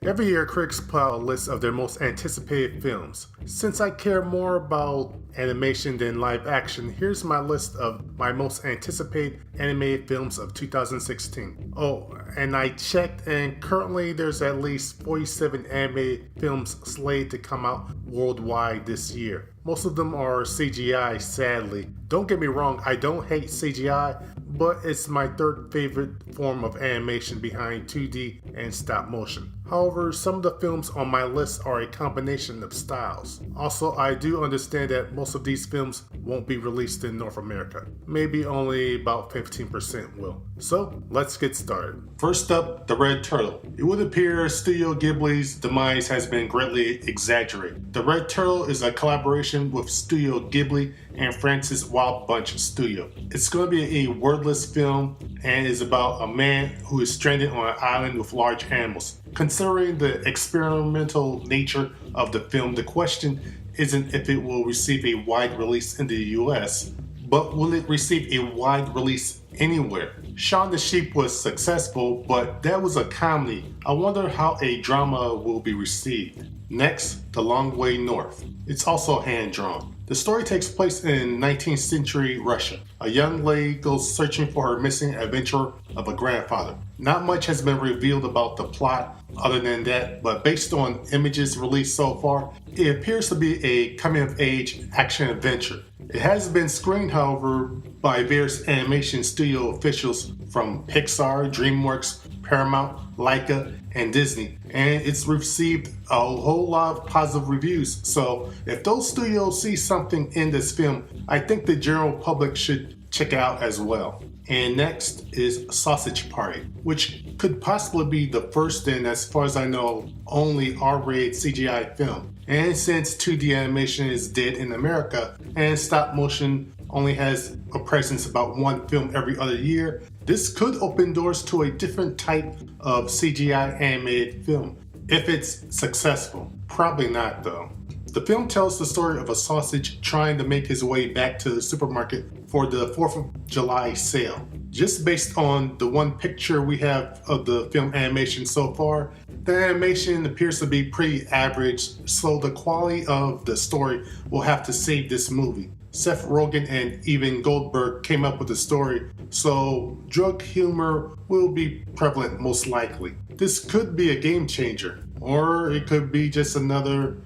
Every year, critics put out a list of their most anticipated films. Since I care more about animation than live action, here's my list of my most anticipated animated films of 2016. Oh, and I checked, and currently there's at least 47 animated films slated to come out worldwide this year. Most of them are CGI, sadly. Don't get me wrong, I don't hate CGI, but it's my third favorite form of animation behind 2D and stop motion. However, some of the films on my list are a combination of styles. Also, I do understand that most of these films won't be released in North America. Maybe only about 15% will. So, let's get started. First up, The Red Turtle. It would appear Studio Ghibli's demise has been greatly exaggerated. The Red Turtle is a collaboration with Studio Ghibli and Francis Wild Bunch Studio. It's going to be a wordless film and is about a man who is stranded on an island with large animals. Considering the experimental nature of the film, the question isn't if it will receive a wide release in the US, but will it receive a wide release anywhere? Shaun the Sheep was successful, but that was a comedy. I wonder how a drama will be received. Next, The Long Way North. It's also hand-drawn. The story takes place in 19th century Russia. A young lady goes searching for her missing adventure of a grandfather. Not much has been revealed about the plot other than that, but based on images released so far, it appears to be a coming-of-age action adventure. It has been screened, however, by various animation studio officials from Pixar, DreamWorks, Paramount, Laika, and Disney, and it's received a whole lot of positive reviews. So if those studios see something in this film, I think the general public should check it out as well. And next is Sausage Party, which could possibly be the first and, as far as I know, only R-rated CGI film. And since 2D animation is dead in America and stop motion only has a presence about one film every other year, this could open doors to a different type of CGI animated film, if it's successful. Probably not though. The film tells the story of a sausage trying to make his way back to the supermarket for the 4th of July sale. Just based on the one picture we have of the film animation so far, the animation appears to be pretty average, so the quality of the story will have to save this movie. Seth Rogen and Evan Goldberg came up with the story, so drug humor will be prevalent most likely. This could be a game changer, or it could be just another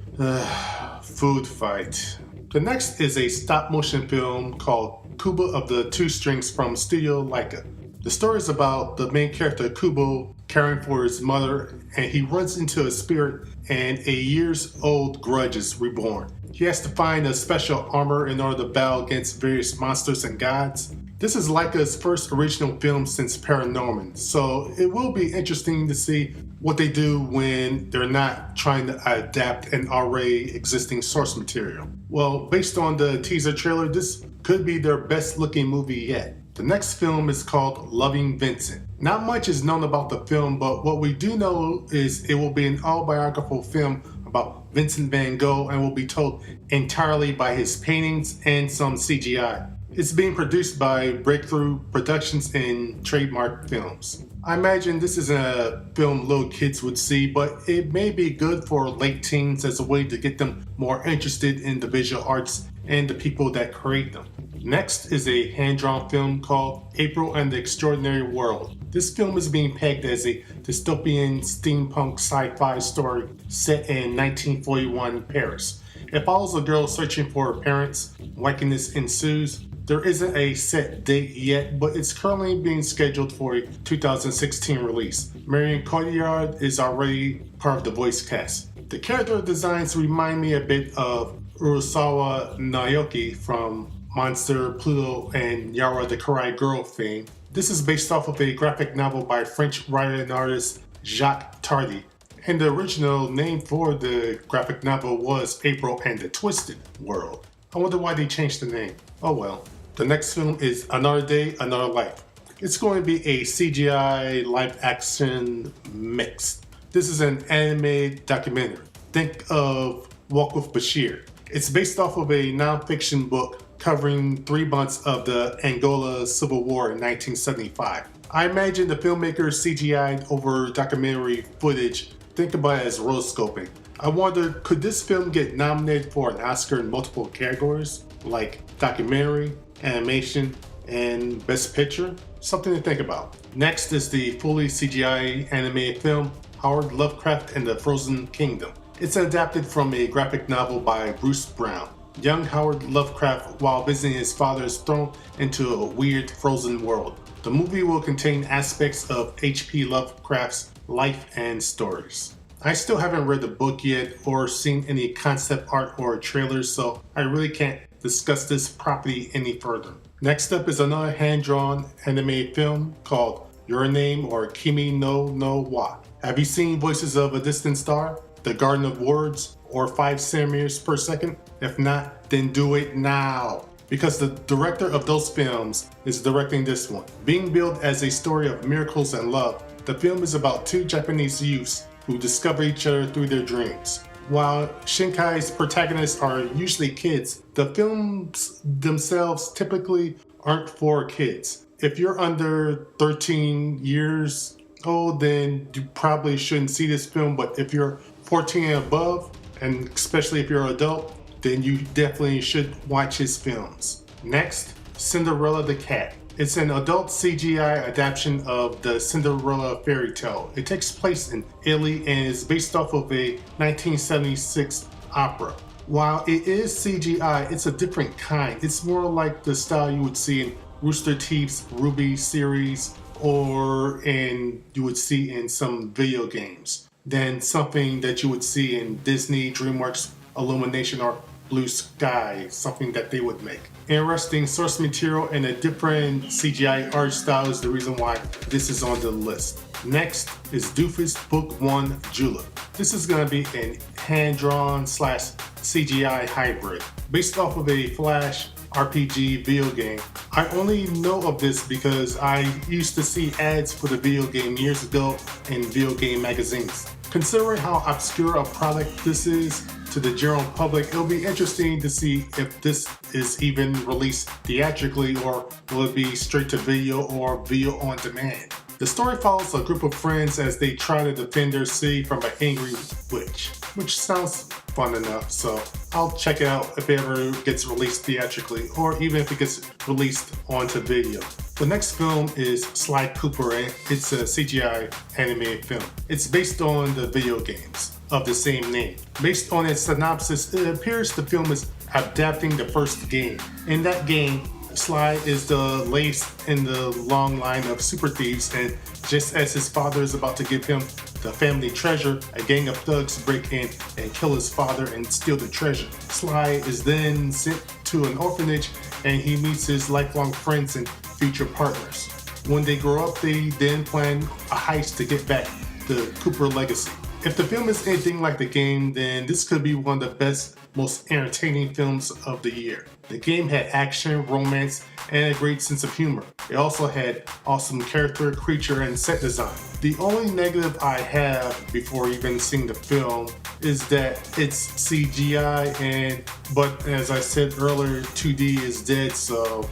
food fight. The next is a stop motion film called Kubo of the Two Strings from Studio Laika. The story is about the main character Kubo caring for his mother, and he runs into a spirit and a years-old grudge is reborn. He has to find a special armor in order to battle against various monsters and gods. This is Laika's first original film since Paranorman, so it will be interesting to see what they do when they're not trying to adapt an already existing source material. Well, based on the teaser trailer, this could be their best looking movie yet. The next film is called Loving Vincent. Not much is known about the film, but what we do know is it will be an autobiographical film about Vincent van Gogh and will be told entirely by his paintings and some CGI. It's being produced by Breakthrough Productions and Trademark Films. I imagine this is a film little kids would see, but it may be good for late teens as a way to get them more interested in the visual arts and the people that create them. Next is a hand-drawn film called April and the Extraordinary World. This film is being pegged as a dystopian steampunk sci-fi story set in 1941 Paris. It follows a girl searching for her parents. Wackiness ensues. There isn't a set date yet, but it's currently being scheduled for a 2016 release. Marion Cotillard is already part of the voice cast. The character designs remind me a bit of Urasawa Naoki from Monster, Pluto, and Yara the Karate Girl fame. This is based off of a graphic novel by French writer and artist Jacques Tardy. And the original name for the graphic novel was April and the Twisted World. I wonder why they changed the name. Oh well. The next film is Another Day, Another Life. It's going to be a CGI live action mix. This is an animated documentary. Think of Walk with Bashir. It's based off of a non-fiction book covering 3 months of the Angola Civil War in 1975. I imagine the filmmakers CGI'd over documentary footage. Think about it as rotoscoping. I wonder, could this film get nominated for an Oscar in multiple categories, like documentary, animation, and Best Picture? Something to think about. Next is the fully CGI animated film Howard Lovecraft and the Frozen Kingdom. It's adapted from a graphic novel by Bruce Brown. Young Howard Lovecraft, while visiting his father, is thrown into a weird frozen world. The movie will contain aspects of H.P. Lovecraft's life and stories. I still haven't read the book yet or seen any concept art or trailers, so I really can't discuss this property any further. Next up is another hand-drawn animated film called Your Name or Kimi no no wa. Have you seen Voices of a Distant Star, The Garden of Words, or 5 centimeters per second? If not, then do it now, because the director of those films is directing this one. Being billed as a story of miracles and love, the film is about 2 Japanese youths who discover each other through their dreams. While Shinkai's protagonists are usually kids, the films themselves typically aren't for kids. If you're under 13 years old, then you probably shouldn't see this film, but if you're 14 and above, and especially if you're an adult, then you definitely should watch his films. Next, Cinderella the Cat. It's an adult CGI adaptation of the Cinderella fairy tale. It takes place in Italy and is based off of a 1976 opera. While it is CGI, it's a different kind. It's more like the style you would see in Rooster Teeth's Ruby series or you would see in some video games than something that you would see in Disney, DreamWorks, Illumination, or Blue Sky, something that they would make. Interesting source material and a different CGI art style is the reason why this is on the list. Next is Doofus Book 1 Julep. This is going to be a hand-drawn / CGI hybrid based off of a Flash RPG video game. I only know of this because I used to see ads for the video game years ago in video game magazines. Considering how obscure a product this is to the general public, it'll be interesting to see if this is even released theatrically or will it be straight to video or video on demand. The story follows a group of friends as they try to defend their city from an angry witch, which sounds fun enough, so I'll check it out if it ever gets released theatrically or even if it gets released onto video. The next film is Sly Cooper, and it's a CGI animated film. It's based on the video games of the same name. Based on its synopsis, it appears the film is adapting the first game. In that game, Sly is the latest in the long line of super thieves, and just as his father is about to give him the family treasure, a gang of thugs break in and kill his father and steal the treasure. Sly is then sent to an orphanage and he meets his lifelong friends and future partners. When they grow up, they then plan a heist to get back the Cooper legacy. If the film is anything like the game, then this could be one of the best, most entertaining films of the year. The game had action, romance, and a great sense of humor. It also had awesome character, creature, and set design. The only negative I have before even seeing the film is that it's CGI, but as I said earlier, 2D is dead, so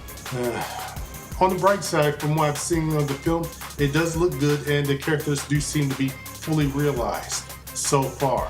on the bright side, from what I've seen of the film, it does look good and the characters do seem to be fully realized so far.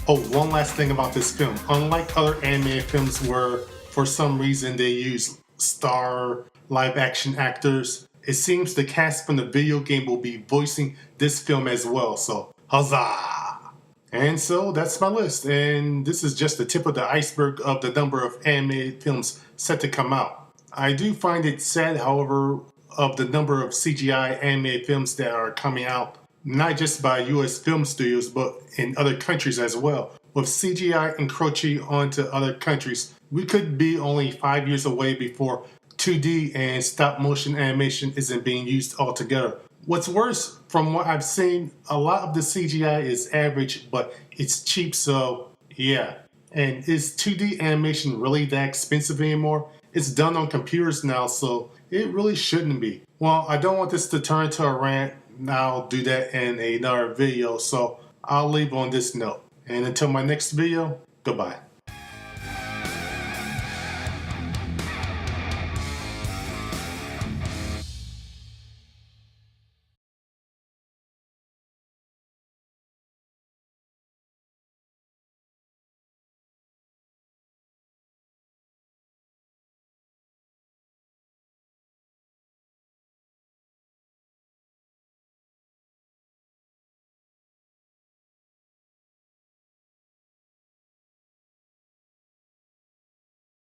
Oh, one last thing about this film. Unlike other animated films where for some reason they use star live action actors, it seems the cast from the video game will be voicing this film as well, so huzzah! And so that's my list, and this is just the tip of the iceberg of the number of animated films set to come out. I do find it sad, however, of the number of CGI animated films that are coming out, not just by US film studios, but in other countries as well. With CGI encroaching onto other countries, we could be only 5 years away before 2D and stop motion animation isn't being used altogether. What's worse, from what I've seen, a lot of the CGI is average, but it's cheap, so yeah. And is 2D animation really that expensive anymore? It's done on computers now, so it really shouldn't be. Well, I don't want this to turn into a rant. I'll do that in another video, so I'll leave on this note. And until my next video, goodbye.